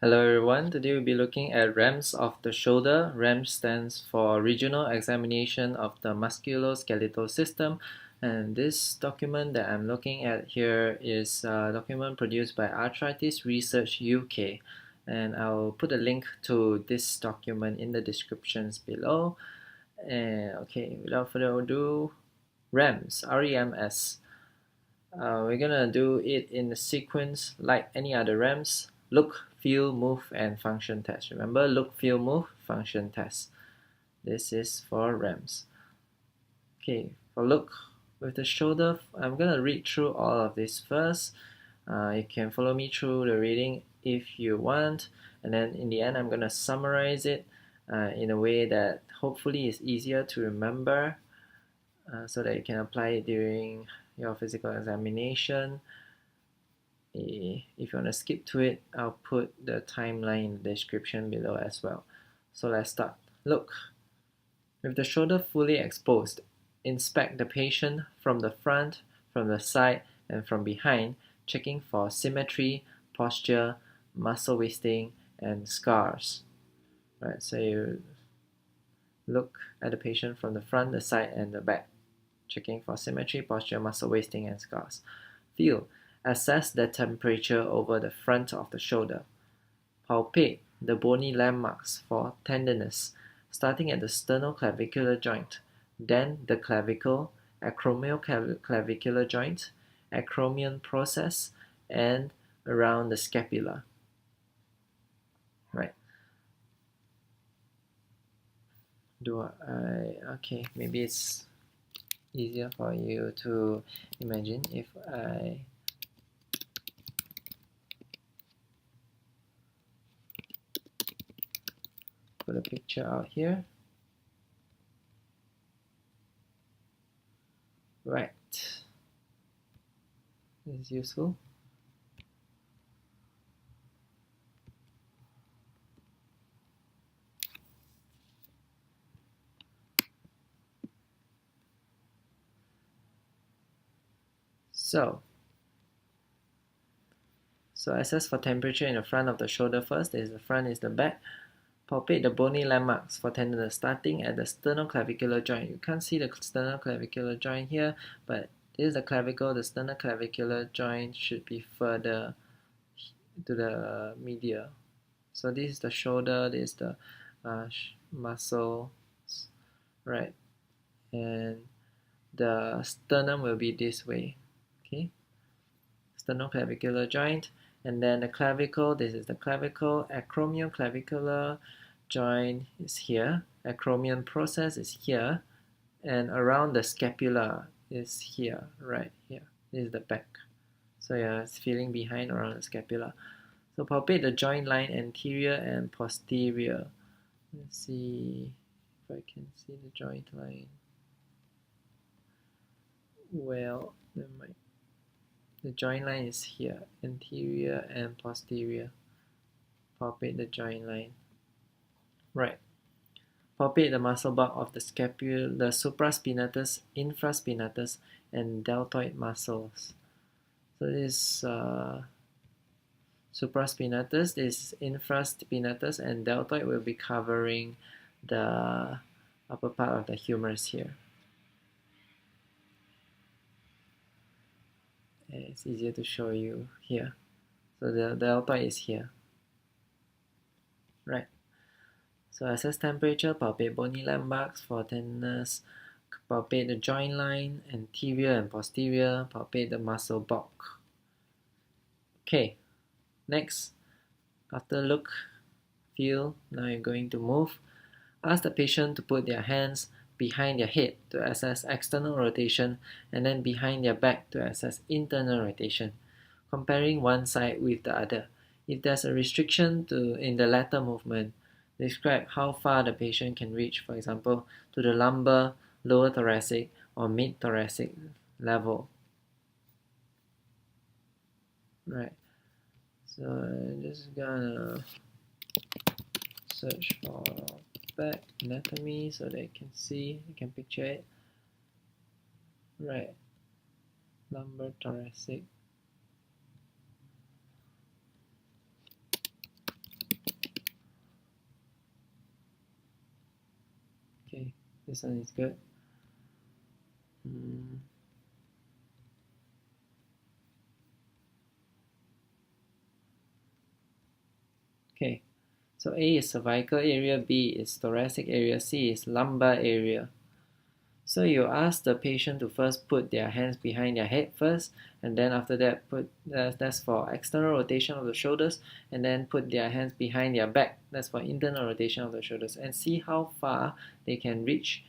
Hello everyone, today we'll be looking at REMS of the shoulder. REMS stands for Regional Examination of the Musculoskeletal System, and this document that I'm looking at here is a document produced by Arthritis Research UK, and I'll put a link to this document in the descriptions below. And okay, without further ado, REMS, R-E-M-S. We're gonna do it in a sequence like any other REMS. Look, feel, move, and function test. Remember, look, feel, move, function test. This is for REMS. Okay, for look, with the shoulder, I'm gonna read through all of this first. You can follow me through the reading if you want, and then in the end I'm gonna summarize it in a way that hopefully is easier to remember, so that you can apply it during your physical examination. If you want to skip to it, I'll put the timeline in the description below as well. So let's start. Look, with the shoulder fully exposed, inspect the patient from the front, from the side, and from behind, checking for symmetry, posture, muscle wasting, and scars. Right, so you look at the patient from the front, the side, and the back, checking for symmetry, posture, muscle wasting, and scars. Feel. Assess the temperature over the front of the shoulder. Palpate the bony landmarks for tenderness, starting at the sternoclavicular joint, then the clavicle, acromioclavicular joint, acromion process, and around the scapula. Right. Okay, maybe it's easier for you to imagine if I put a picture out here. Right. This is useful. So assess for temperature in the front of the shoulder first. This is the front, is the back. Palpate the bony landmarks for tenderness, starting at the sternoclavicular joint. You can't see the sternoclavicular joint here, but this is the clavicle. The sternoclavicular joint should be further to the medial. So this is the shoulder, this is the muscle, right? And the sternum will be this way, okay? Sternoclavicular joint, and then the clavicle, this is the clavicle. Acromioclavicular joint is here, acromion process is here, and around the scapula is here, right here. This is the back. So yeah, it's feeling behind around the scapula. So palpate the joint line anterior and posterior. Let's see if I can see the joint line. Well, the joint line is here, anterior and posterior. Palpate the joint line. Right. Palpate the muscle bulk of the scapula, the supraspinatus, infraspinatus, and deltoid muscles. So this supraspinatus, this infraspinatus, and deltoid will be covering the upper part of the humerus here. And it's easier to show you here. So the deltoid is here. Right. So assess temperature, palpate bony landmarks for tenderness, palpate the joint line, anterior and posterior, palpate the muscle bulk. Okay, next, after look, feel, now you're going to move. Ask the patient to put their hands behind their head to assess external rotation, and then behind their back to assess internal rotation, comparing one side with the other. If there's a restriction in the latter movement, describe how far the patient can reach, for example, to the lumbar, lower thoracic, or mid-thoracic level. Right. So I'm just gonna search for back anatomy so that you can see, you can picture it. Right. Lumbar, thoracic. This one is good. Okay, so A is cervical area, B is thoracic area, C is lumbar area. So you ask the patient to first put their hands behind their head first, and then after that that's for external rotation of the shoulders, and then put their hands behind their back. That's for internal rotation of the shoulders, and see how far they can reach,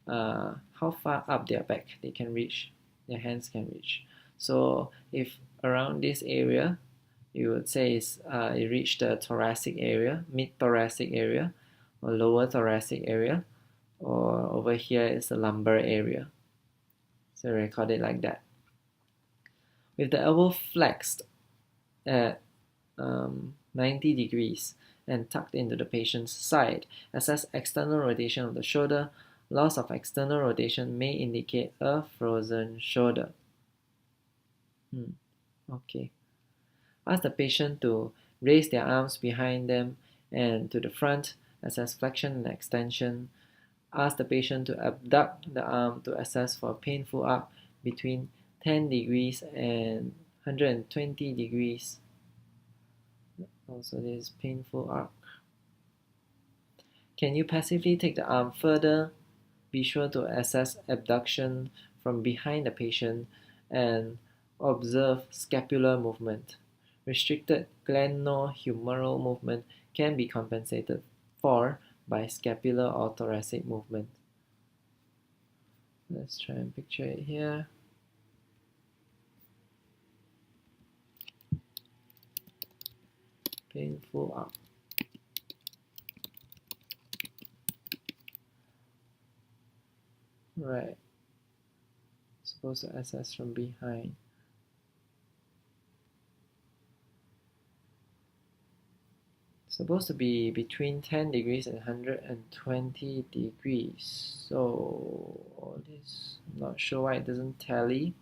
how far up their back they can reach, their hands can reach. So if around this area, you would say it reached the thoracic area, mid-thoracic area, or lower thoracic area, or over here is the lumbar area. So record it like that. With the elbow flexed at 90 degrees and tucked into the patient's side, assess external rotation of the shoulder. Loss of external rotation may indicate a frozen shoulder. Okay. Ask the patient to raise their arms behind them and to the front, assess flexion and extension. Ask the patient to abduct the arm to assess for painful arc between 10 degrees and 120 degrees. Also, this painful arc. Can you passively take the arm further? Be sure to assess abduction from behind the patient and observe scapular movement. Restricted glenohumeral movement can be compensated for by scapular or thoracic movement. Let's try and picture it here. Painful arc. Right. Supposed to assess from behind. Supposed to be between 10 degrees and 120 degrees. So all this, I'm not sure why it doesn't tally.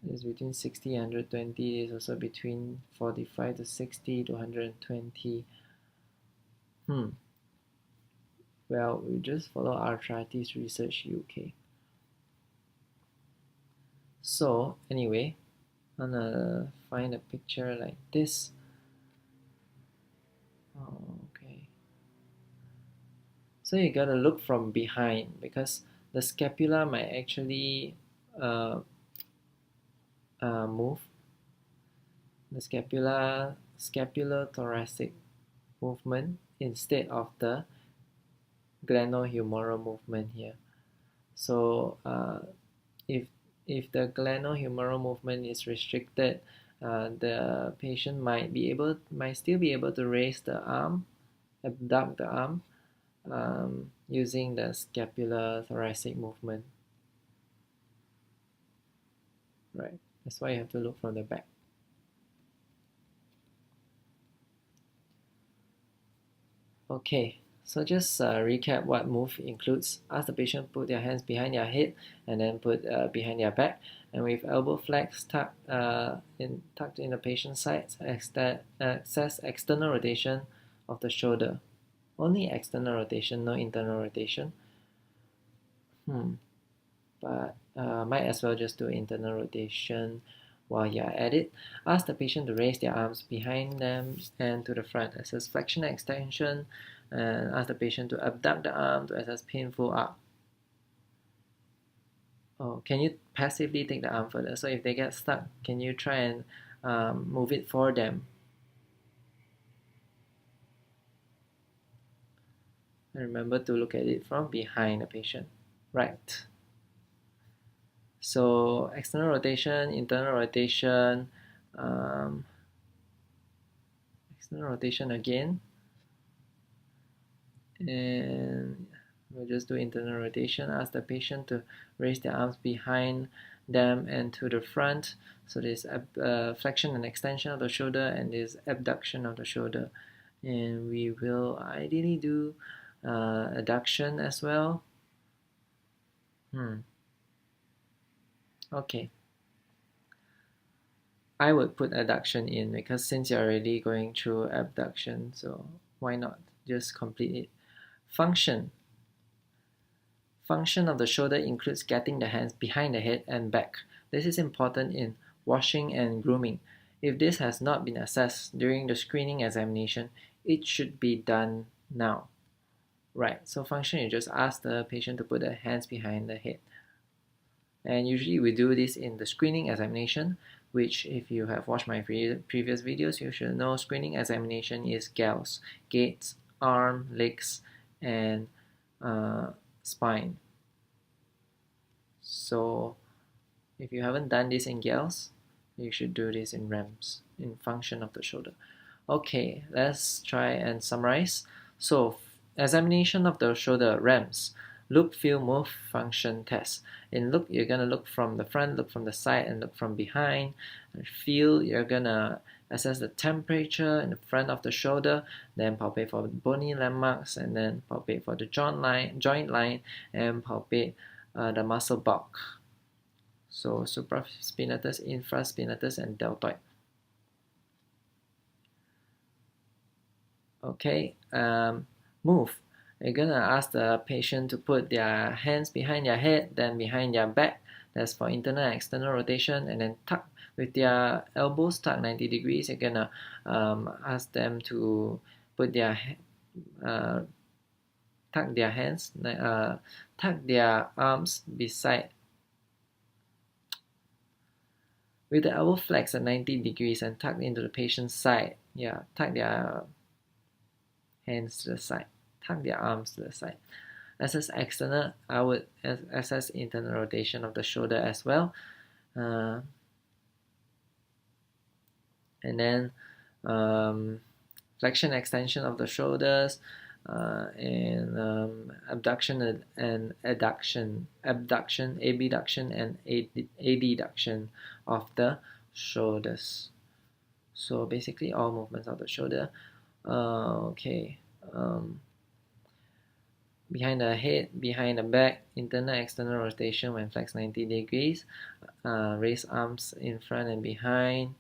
It's between 60 and 120. It's also between 45 to 60 to 120. Well, we just follow Arthritis Research UK. So anyway, I'm gonna find a picture like this. Okay. So you gotta look from behind because the scapula might actually move. The scapulothoracic movement instead of the glenohumeral movement here. So if the glenohumeral movement is restricted, the patient might still be able to raise the arm, abduct the arm, using the scapulothoracic movement. Right. That's why you have to look from the back. Okay, so just recap what move includes. Ask the patient put their hands behind their head and then put behind their back. And with elbow flex tucked in the patient's sides, access external rotation of the shoulder. Only external rotation, no internal rotation. But might as well just do internal rotation while you're at it. Ask the patient to raise their arms behind them and to the front. Assess flexion and extension. And ask the patient to abduct the arm to assess painful arc. Oh, can you passively take the arm further? So if they get stuck, can you try and move it for them? And remember to look at it from behind the patient. Right. So external rotation, internal rotation, external rotation again, and we'll just do internal rotation. Ask the patient to raise their arms behind them and to the front. So there's flexion and extension of the shoulder, and there's abduction of the shoulder. And we will ideally do adduction as well. Okay. I would put adduction in because since you're already going through abduction, so why not just complete it. Function. Function of the shoulder includes getting the hands behind the head and back. This is important in washing and grooming. If this has not been assessed during the screening examination, it should be done now. Right, so function, you just ask the patient to put their hands behind the head. And usually we do this in the screening examination, which if you have watched my previous videos, you should know screening examination is gals, gaits, arm, legs, and spine. So if you haven't done this in gals, you should do this in REMS, in function of the shoulder. Okay, let's try and summarize. So examination of the shoulder, REMS, look, feel, move, function test. In look, you're gonna look from the front, look from the side, and look from behind. And feel, you're gonna assess the temperature in the front of the shoulder, then palpate for bony landmarks, and then palpate for the joint line, and palpate the muscle bulk. So supraspinatus, infraspinatus, and deltoid. Okay, move. You're gonna ask the patient to put their hands behind their head, then behind their back. That's for internal and external rotation, and then tuck with their elbows tucked 90 degrees. You're gonna ask them to put their tuck their hands, tuck their arms beside, with the elbow flexed at 90 degrees and tucked into the patient's side. Yeah, tuck their hands to the side, tuck their arms to the side. Assess external, I would assess internal rotation of the shoulder as well. And then flexion, extension of the shoulders, and abduction and adduction, abduction and adduction of the shoulders. So basically all movements of the shoulder. Okay. Behind the head, behind the back, internal external rotation when flexed 90 degrees, raise arms in front and behind,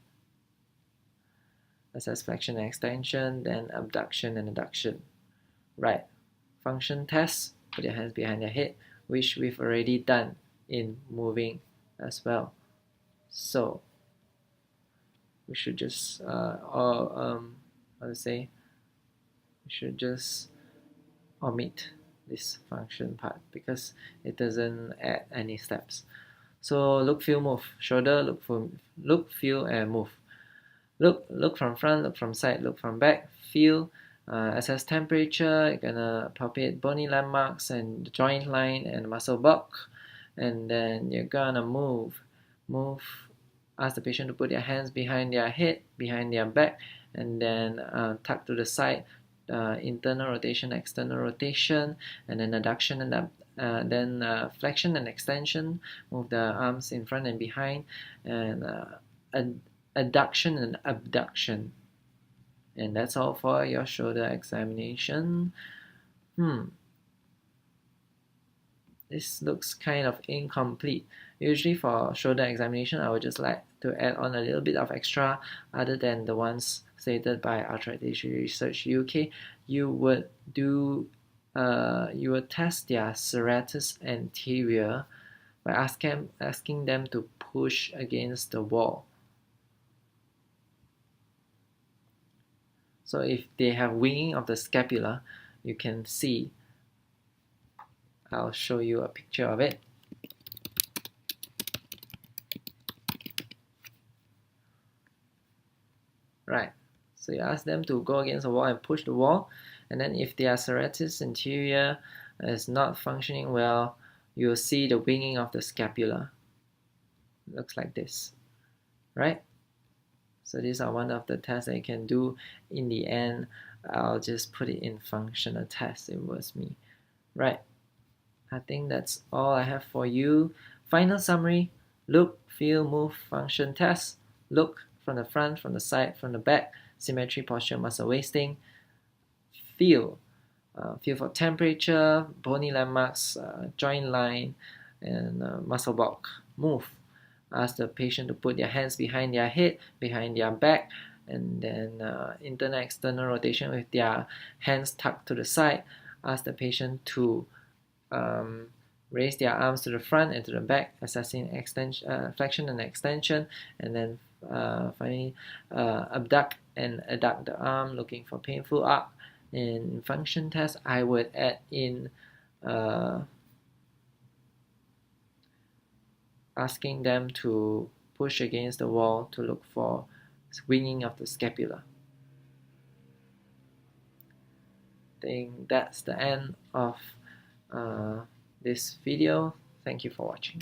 assess flexion and extension, then abduction and adduction. Right, function test, put your hands behind your head, which we've already done in moving as well. So we should just we should just omit this function part because it doesn't add any steps. So look, feel, move. Shoulder, look, feel, and move. Look from front, look from side, look from back. Feel, assess temperature. You're gonna palpate bony landmarks and the joint line and muscle bulk, and then you're gonna move. Ask the patient to put their hands behind their head, behind their back, and then tuck to the side. Internal rotation, external rotation, and then adduction and then flexion and extension. Move the arms in front and behind, and adduction and abduction. And that's all for your shoulder examination. This looks kind of incomplete. Usually for shoulder examination, I would just like to add on a little bit of extra other than the ones stated by Arthritis Research UK. You would test their serratus anterior by asking them to push against the wall. So if they have winging of the scapula, you can see. I'll show you a picture of it. Right, so you ask them to go against the wall and push the wall, and then if their serratus anterior is not functioning well, you'll see the winging of the scapula. It looks like this, right? So these are one of the tests that you can do. In the end, I'll just put it in functional test. It was me, right? I think that's all I have for you. Final summary: look, feel, move, function test. Look from the front, from the side, from the back, symmetry, posture, muscle wasting. Feel for temperature, bony landmarks, joint line, and muscle bulk. Move. Ask the patient to put their hands behind their head, behind their back, and then internal external rotation with their hands tucked to the side. Ask the patient to raise their arms to the front and to the back, assessing flexion and extension, and then finally abduct and adduct the arm, looking for painful arc. In function test, I would add in asking them to push against the wall to look for swinging of the scapula. I think that's the end of this video. Thank you for watching.